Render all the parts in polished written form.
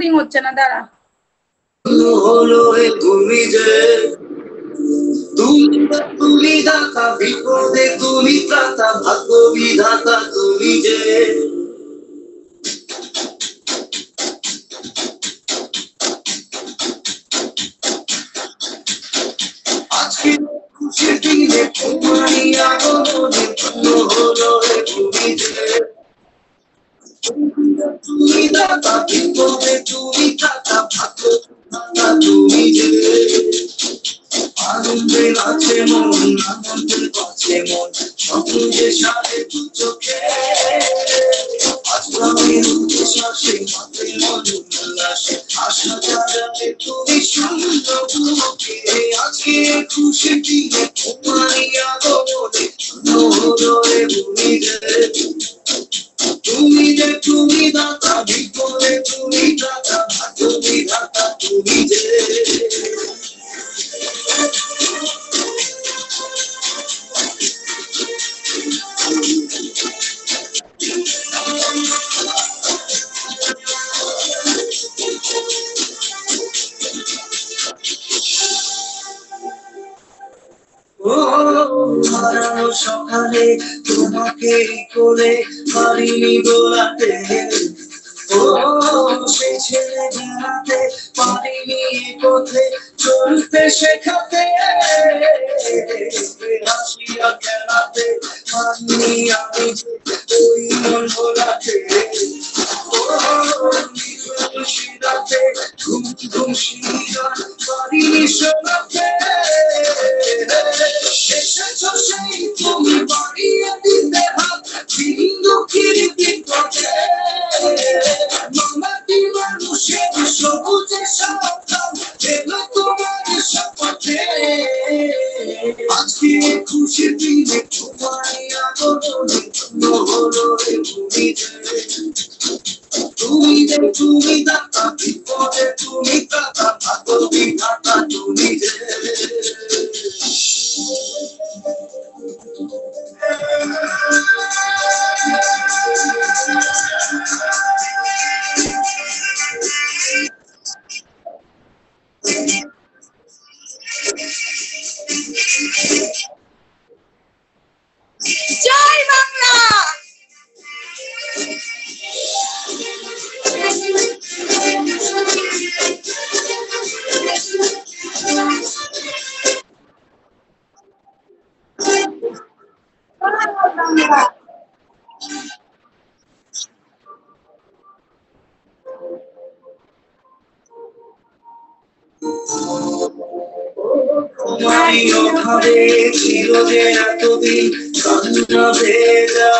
Recording হচ্ছে না, দাঁড়া। তুমি দাতা বিপদে তুমি ত্রাতা ভাগ্য বিধাতা তুমি যে আজকে খুশির দিনে তোমারই আগমনে ধন্য হলো রে তুমি যে তুমি দাতা বিপদে তুমি ত্রাতা ভাগ্য বিধাতা তুমি যে আনন্দে আছে মন আনন্দে বাঁচে মন সবুজে সাথে দু চোখে আজ প্রাণের উচ্ছ্বাসে মাথে মন উল্লাসে আশা জাগাতে তুমি সুন্দর বুকে আজকে খুশি দিনে তোমারই আগমনে হলো রে তুমি যে তুমি দাতা বিপদে তুমি দাতা ভাগ্য বিধাতা তুমি যে হারানো সকালে তোমাকে করে পারিনি দোলাতে সেই ছেলে বেড়াতে পারিনি পথে চলতে শেখাতে হাসিয়া খেলাতে পারিনি আমি ওই মন ভোলাতে শিরাতে ঘুম ঘুম শিরা পারিনি শোনাতে এসেছো সেই তুমি বাড়িয়ে দিতে হাত বিন্দু কিরিতি পথে মামাটি মানুষের সবুজে সাবধান এলো তোমার শপথে আজকে খুশির দিনে তোমারই আগমনে ধন্য হলো রে তুমি যে তুমি দাতা বিপদে তুমি দাতা ভাগ্য বিধাতা তুমি যে জয় বাংলা। তোমারই অভাবে ছিল যে এতদিন কান্না ভেজা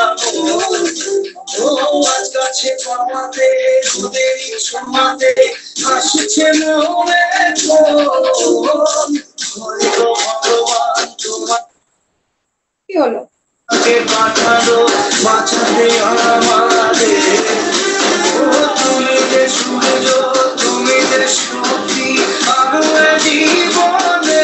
ও আজ কাছে পাওয়াতে ওদের ছোঁয়াতে আসছে মনে ভগবান তোমার কি হলো? পাঠালো বাঁচাতে আমাদের তুমি যে সূর্য তুমি যে শক্তি আমার জীবনে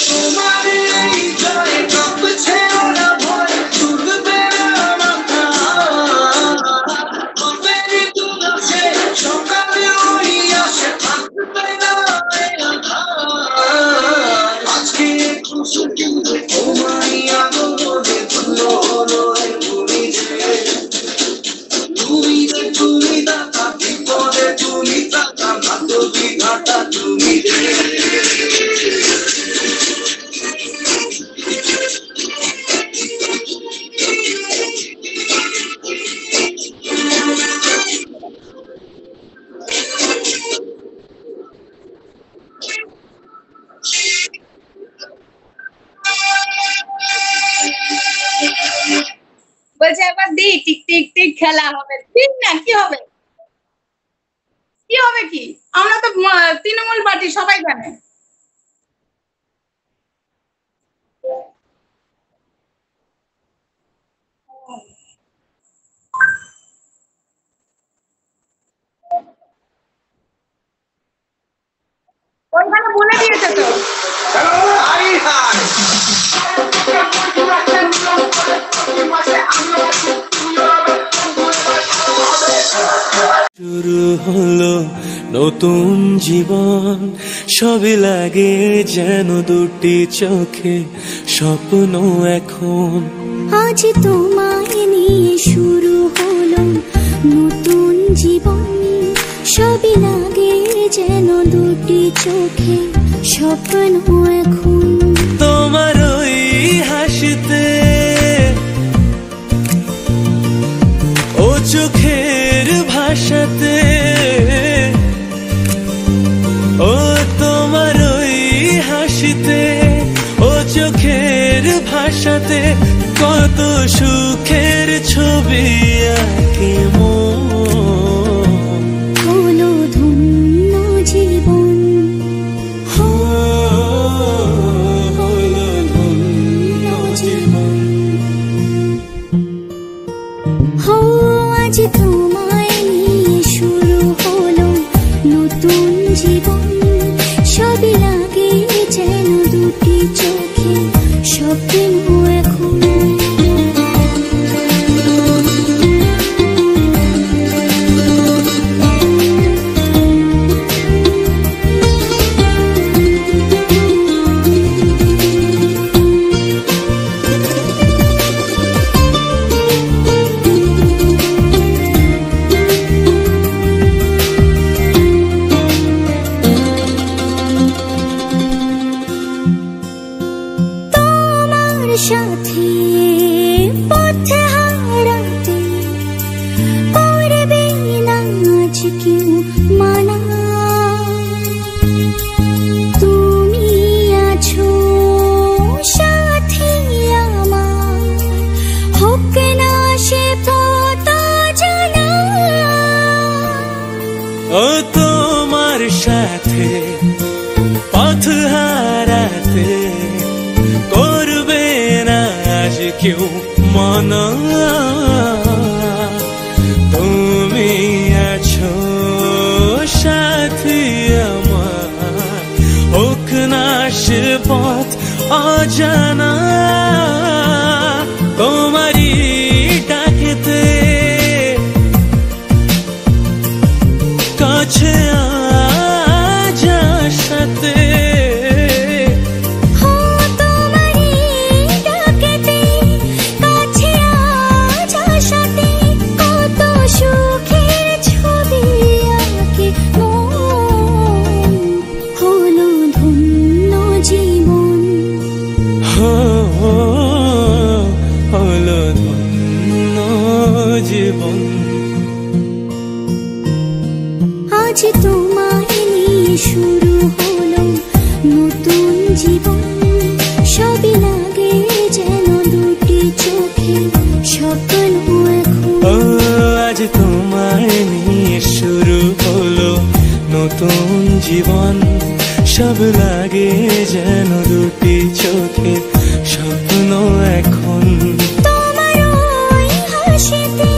তোমার এই জয় কাঁপছে ওরা ভয় তুলবে আমার তুলছে সকালে ওই আসে থাকবে না আজকে খুশি দিনে তোমারই আগমনে ধন্য হলো তুমি যে তুমি দাতা বিপদে তুমি দাতা ভাগ্য বিধাতা তুমি যে বলছে একবার দি টিক টিক টিক খেলা হবে, ঠিক না? কি হবে কি হবে কি? আমরা তো তৃণমূল পার্টি, সবাই জানে। ওইখানে বলে দিয়েছে তো। শুরু হলো নতুন জীবন, সবই লাগে যেন দুটি চোখে স্বপ্ন এখন। আজ তোমায় নিয়ে শুরু হলো নতুন জীবন, সবই লাগে যেন দুটি চোখে স্বপ্ন এখন। তোমার ওই হাসিতে ও চোখের ভাষাতে, ও তোমার ওই হাসিতে ও চোখের ভাষাতে কত সুখের ছবি আঁকে মন। হলো ধন্য জীবন, হলো ধন্য জীবন। হো আজ তোমায় নিয়ে শুরু হলো নতুন জীবন, সবই লাগে যেন দুটি চোখে স্বপ্ন এখন। সাথে পথে হারাতে করবে না আজ কেউ মানা, তুমি আছো সাথী আমার, হোক না সে পথ জানা। ও তোমার সাথে পথ হারাতে করবে না আজ কেউ মানা, তুমি আছো সাথী আমার, হোক না সে পথ অজানা। তোমারই ডাকেতে কাছে আজ সাথে, হলো ধন্য জীবন। আজ তোমায় নিয়ে শুরু হলো নতুন জীবন, সবই লাগে যেন দুটি চোখে স্বপ্ন এখন। ও আজ তোমায় নিয়ে শুরু হলো নতুন জীবন, সব লাগে যেন দুটি চোখে স্বপ্ন এখন। তোমার ওই হাসিতে